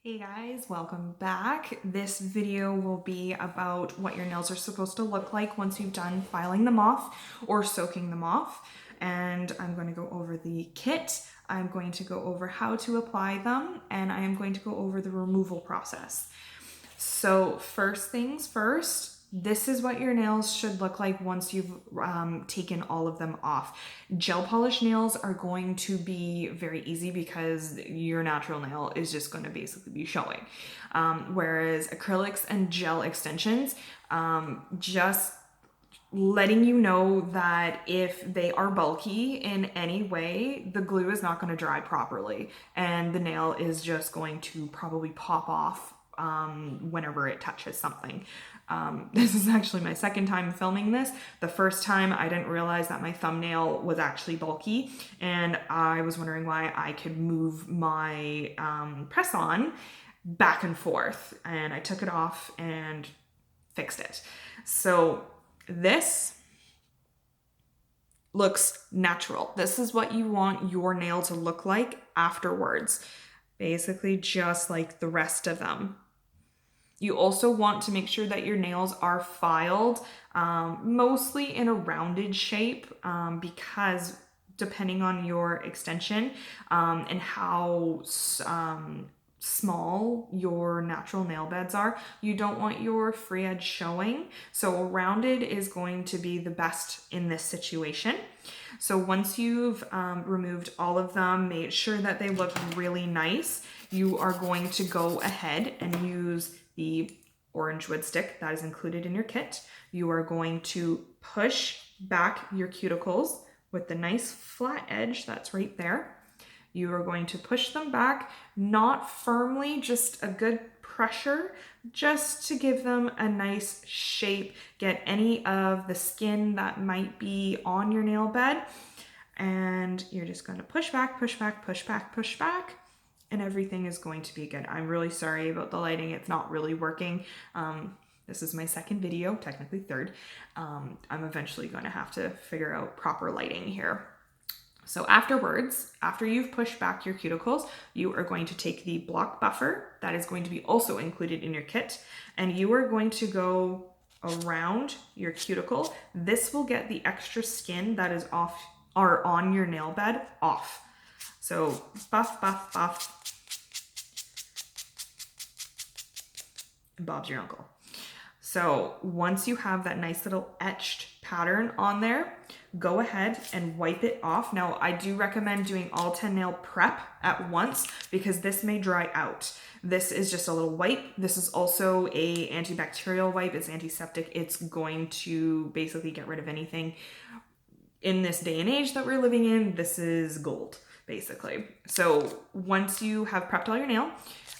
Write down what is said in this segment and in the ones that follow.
Hey guys, welcome back. This video will be about what your nails are supposed to look like once you've done filing them off or soaking them off. And I'm going to go over the kit, I'm going to go over how to apply them, and I am going to go over the removal process. So first things first, this is what your nails should look like once you've taken all of them off. Gel polish nails are going to be very easy because your natural nail is just going to basically be showing. Whereas acrylics and gel extensions, just letting you know that if they are bulky in any way, the glue is not going to dry properly and the nail is just going to probably pop off whenever it touches something. This is actually my second time filming this. The first time I didn't realize that my thumbnail was actually bulky and I was wondering why I could move my press-on back and forth, and I took it off and fixed it. So this looks natural. This is what you want your nail to look like afterwards. Basically just like the rest of them. You also want to make sure that your nails are filed mostly in a rounded shape because depending on your extension and how small your natural nail beds are, you don't want your free edge showing. So rounded is going to be the best in this situation. So once you've removed all of them, made sure that they look really nice, you are going to go ahead and use the orange wood stick that is included in your kit. You are going to push back your cuticles with the nice flat edge that's right there. You are going to push them back, not firmly, just a good pressure, just to give them a nice shape, get any of the skin that might be on your nail bed. And you're just going to push back, push back, push back, push back, and everything is going to be good. I'm really sorry about the lighting. It's not really working. This is my second video, technically third. I'm eventually going to have to figure out proper lighting here. So afterwards, after you've pushed back your cuticles, you are going to take the block buffer that is going to be also included in your kit, and you are going to go around your cuticle. This will get the extra skin that is off or on your nail bed off. So buff, buff, buff. And Bob's your uncle. So once you have that nice little etched pattern on there, go ahead and wipe it off. Now, I do recommend doing all 10 nail prep at once because this may dry out. This is just a little wipe. This is also a antibacterial wipe. It's antiseptic. It's going to basically get rid of anything. In this day and age that we're living in, this is gold, basically. So once you have prepped all your nails,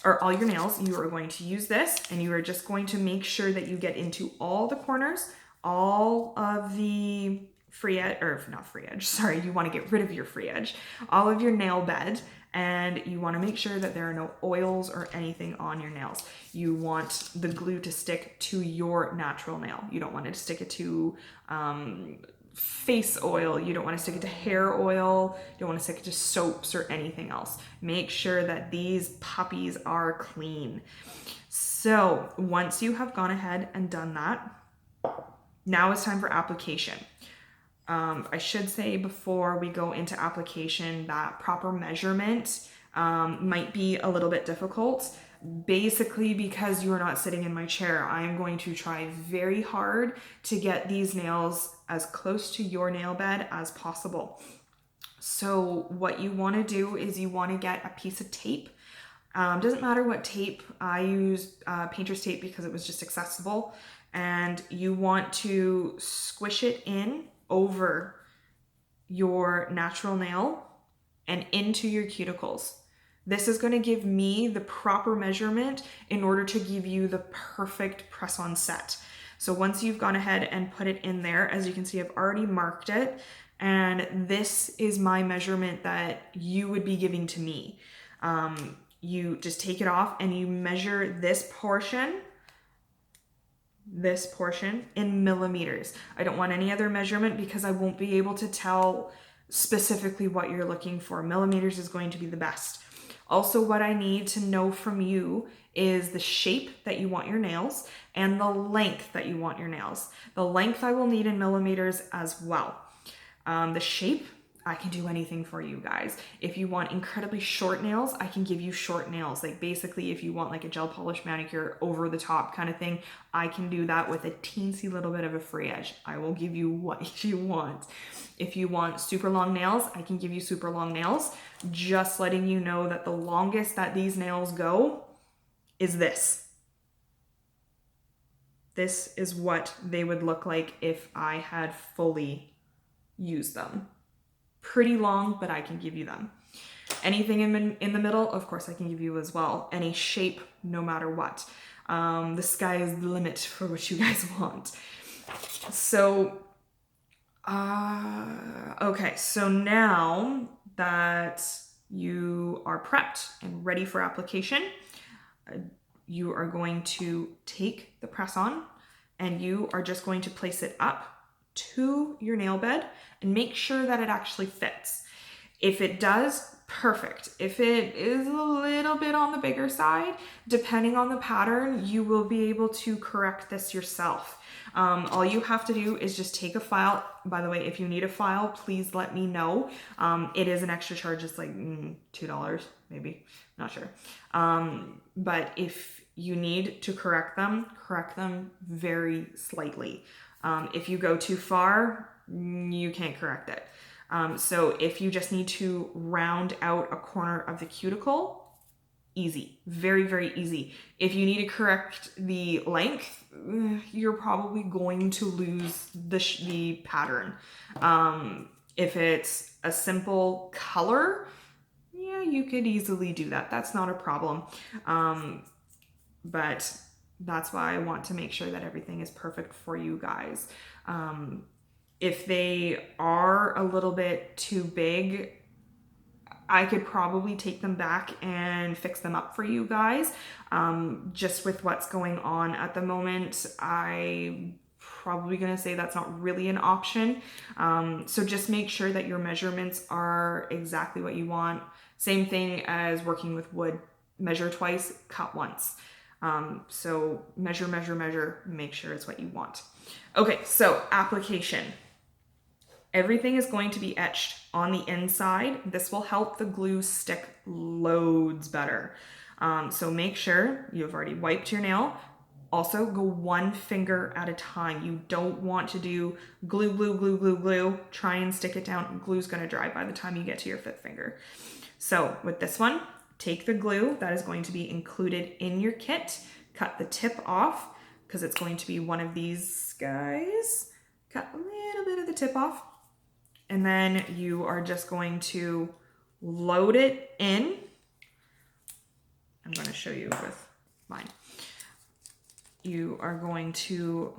you are going to use this, and you are just going to make sure that you get into all the corners, all of the free edge, or not free edge, sorry, you want to get rid of your free edge, all of your nail bed, and you want to make sure that there are no oils or anything on your nails. You want the glue to stick to your natural nail. You don't want it to stick it to face oil, you don't want to stick it to hair oil, you don't want to stick it to soaps or anything else. Make sure that these puppies are clean. So once you have gone ahead and done that, now it's time for application. I should say before we go into application that proper measurement might be a little bit difficult. Basically, because you are not sitting in my chair, I am going to try very hard to get these nails as close to your nail bed as possible. So what you want to do is you want to get a piece of tape. Doesn't matter what tape. I use painter's tape because it was just accessible. And you want to squish it in over your natural nail and into your cuticles. This is going to give me the proper measurement in order to give you the perfect press-on set. So once you've gone ahead and put it in there, as you can see, I've already marked it, and this is my measurement that you would be giving to me. You just take it off and you measure this portion in millimeters. I don't want any other measurement because I won't be able to tell specifically what you're looking for. Millimeters is going to be the best. Also, what I need to know from you is the shape that you want your nails and the length that you want your nails. The length I will need in millimeters as well. The shape, I can do anything for you guys. If you want incredibly short nails, I can give you short nails. Like basically if you want like a gel polish manicure over the top kind of thing, I can do that with a teensy little bit of a free edge. I will give you what you want. If you want super long nails, I can give you super long nails. Just letting you know that the longest that these nails go is this. This is what they would look like if I had fully used them. Pretty long, but I can give you them. Anything in the middle, of course, I can give you as well. Any shape, no matter what. The sky is the limit for what you guys want. So, okay, so now that you are prepped and ready for application, you are going to take the press on and you are just going to place it up to your nail bed and make sure that it actually fits. If it does, perfect. If it is a little bit on the bigger side, depending on the pattern, you will be able to correct this yourself. All you have to do is just take a file. By the way, if you need a file, please let me know. It is an extra charge. It's like $2, maybe, not sure. But if you need to correct them very slightly. If you go too far, you can't correct it. So if you just need to round out a corner of the cuticle, easy, very, very easy. If you need to correct the length, you're probably going to lose the pattern. If it's a simple color, yeah, you could easily do that. That's not a problem. But that's why I want to make sure that everything is perfect for you guys. If they are a little bit too big, I could probably take them back and fix them up for you guys. Just with what's going on at the moment, I'm probably gonna say that's not really an option. So just make sure that your measurements are exactly what you want. Same thing as working with wood, measure twice, cut once. So measure, measure, measure, make sure it's what you want. Okay, so application. Everything is going to be etched on the inside. This will help the glue stick loads better. So make sure you've already wiped your nail. Also go one finger at a time. You don't want to do glue, glue, glue, glue, glue. Try and stick it down. Glue's gonna dry by the time you get to your fifth finger. So with this one, take the glue that is going to be included in your kit, cut the tip off because it's going to be one of these guys. Cut a little bit of the tip off. And then you are just going to load it in. I'm going to show you with mine. You are going to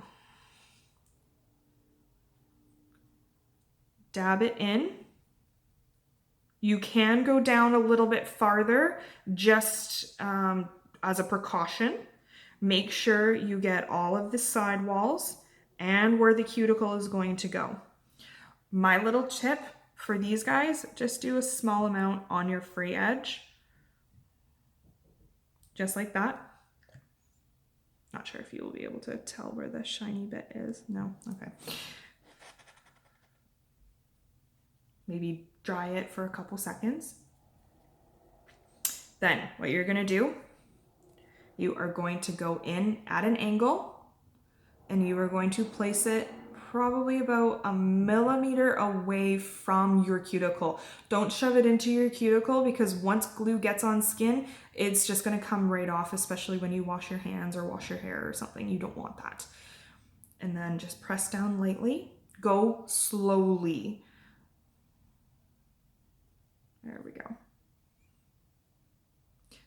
dab it in. You can go down a little bit farther just as a precaution. Make sure you get all of the side walls and where the cuticle is going to go. My little tip for these guys, just do a small amount on your free edge. Just like that. Not sure if you will be able to tell where the shiny bit is. No? Okay. Maybe dry it for a couple seconds. Then what you're gonna do, you are going to go in at an angle and you are going to place it probably about 1 millimeter away from your cuticle. Don't shove it into your cuticle because once glue gets on skin, it's just gonna come right off, especially when you wash your hands or wash your hair or something. You don't want that. And then just press down lightly. Go slowly. There we go.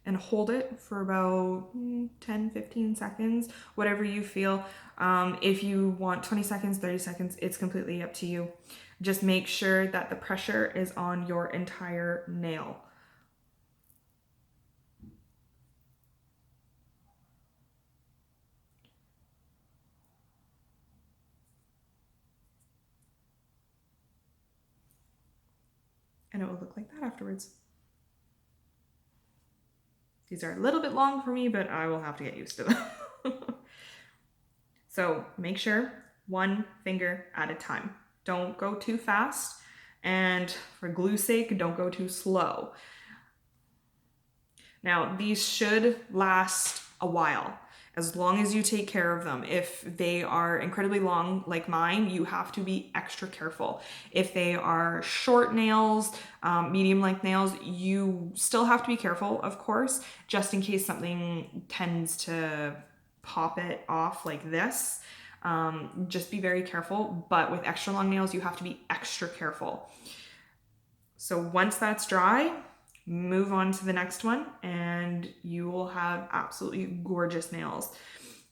And hold it for about 10, 15 seconds, whatever you feel. If you want 20 seconds, 30 seconds, it's completely up to you. Just make sure that the pressure is on your entire nail. And it will look like that afterwards. These are a little bit long for me, but I will have to get used to them. So make sure 1 finger at a time. Don't go too fast, and for glue's sake, don't go too slow. Now, these should last a while, as long as you take care of them. If they are incredibly long, like mine, you have to be extra careful. If they are short nails, medium length nails, you still have to be careful, of course, just in case something tends to pop it off like this. Just be very careful, but with extra long nails, you have to be extra careful. So once that's dry, move on to the next one and you will have absolutely gorgeous nails.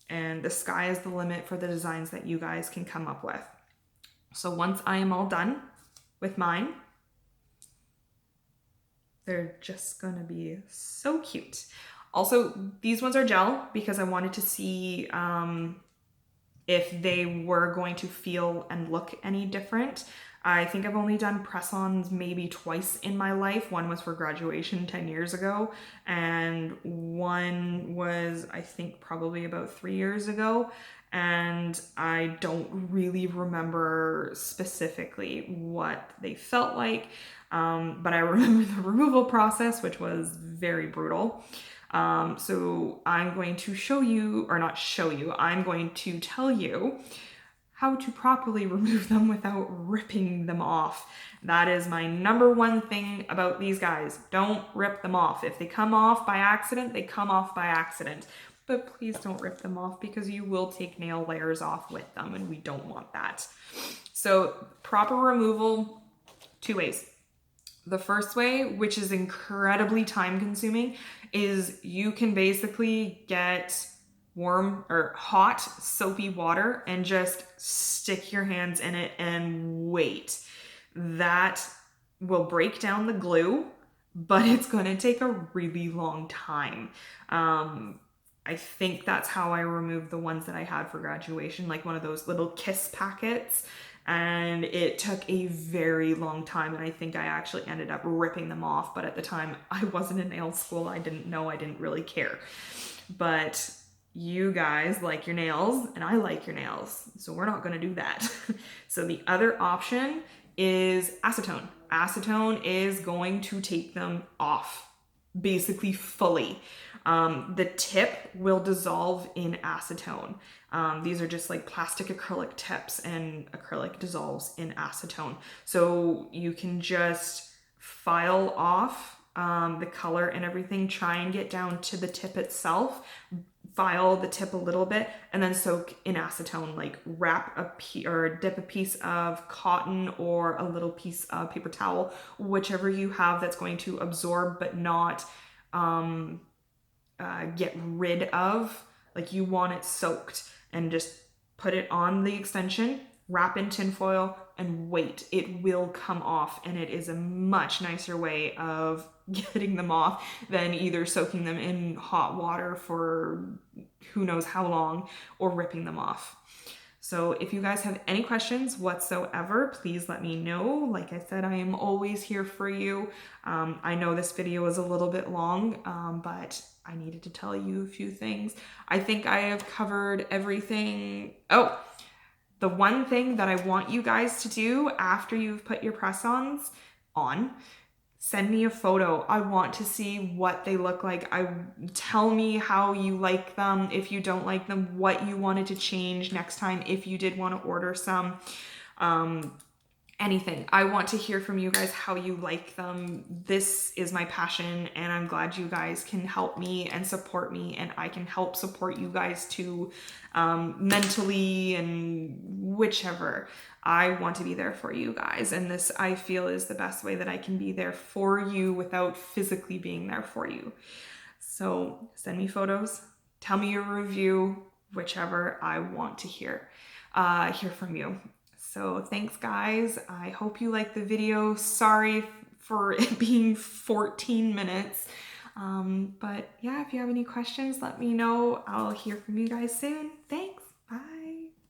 And the sky is the limit for the designs that you guys can come up with. So once I am all done with mine, they're just gonna be so cute. Also, these ones are gel because I wanted to see if they were going to feel and look any different. I think I've only done press-ons maybe twice in my life. One was for graduation 10 years ago, and one was, I think, probably about 3 years ago. And I don't really remember specifically what they felt like, but I remember the removal process, which was very brutal. So I'm going to show you, or not show you, I'm going to tell you how to properly remove them without ripping them off. That is my number one thing about these guys. Don't rip them off. If they come off by accident, they come off by accident. But please don't rip them off because you will take nail layers off with them and we don't want that. So proper removal, 2 ways. The first way, which is incredibly time consuming, is you can basically get warm or hot soapy water and just stick your hands in it and wait. That will break down the glue, but it's going to take a really long time. I think that's how I removed the ones that I had for graduation, like one of those little kiss packets. And it took a very long time, and I think I actually ended up ripping them off, but at the time I wasn't in nail school. I didn't know, I didn't really care. But you guys like your nails and I like your nails, so we're not going to do that. So the other option is acetone. Acetone is going to take them off basically fully. The tip will dissolve in acetone. These are just like plastic acrylic tips, and acrylic dissolves in acetone. So you can just file off the color and everything, try and get down to the tip itself, file the tip a little bit, and then soak in acetone. Like wrap or dip a piece of cotton or a little piece of paper towel, whichever you have that's going to absorb but not get rid of. Like you want it soaked, and just put it on the extension, wrap in tin foil, and wait. It will come off, and it is a much nicer way of getting them off than either soaking them in hot water for who knows how long or ripping them off. So if you guys have any questions whatsoever, please let me know. Like I said, I am always here for you. I know this video is a little bit long, but I needed to tell you a few things. I think I have covered everything. Oh, the one thing that I want you guys to do after you've put your press-ons on, send me a photo. I want to see what they look like. Tell me how you like them. If you don't like them, what you wanted to change next time if you did want to order some. Anything. I want to hear from you guys how you like them. This is my passion, and I'm glad you guys can help me and support me, and I can help support you guys too, mentally and whichever. I want to be there for you guys, and this I feel is the best way that I can be there for you without physically being there for you. So send me photos, tell me your review, whichever. I want to hear from you. So thanks guys. I hope you liked the video. Sorry for it being 14 minutes. But yeah, if you have any questions, let me know. I'll hear from you guys soon. Thanks.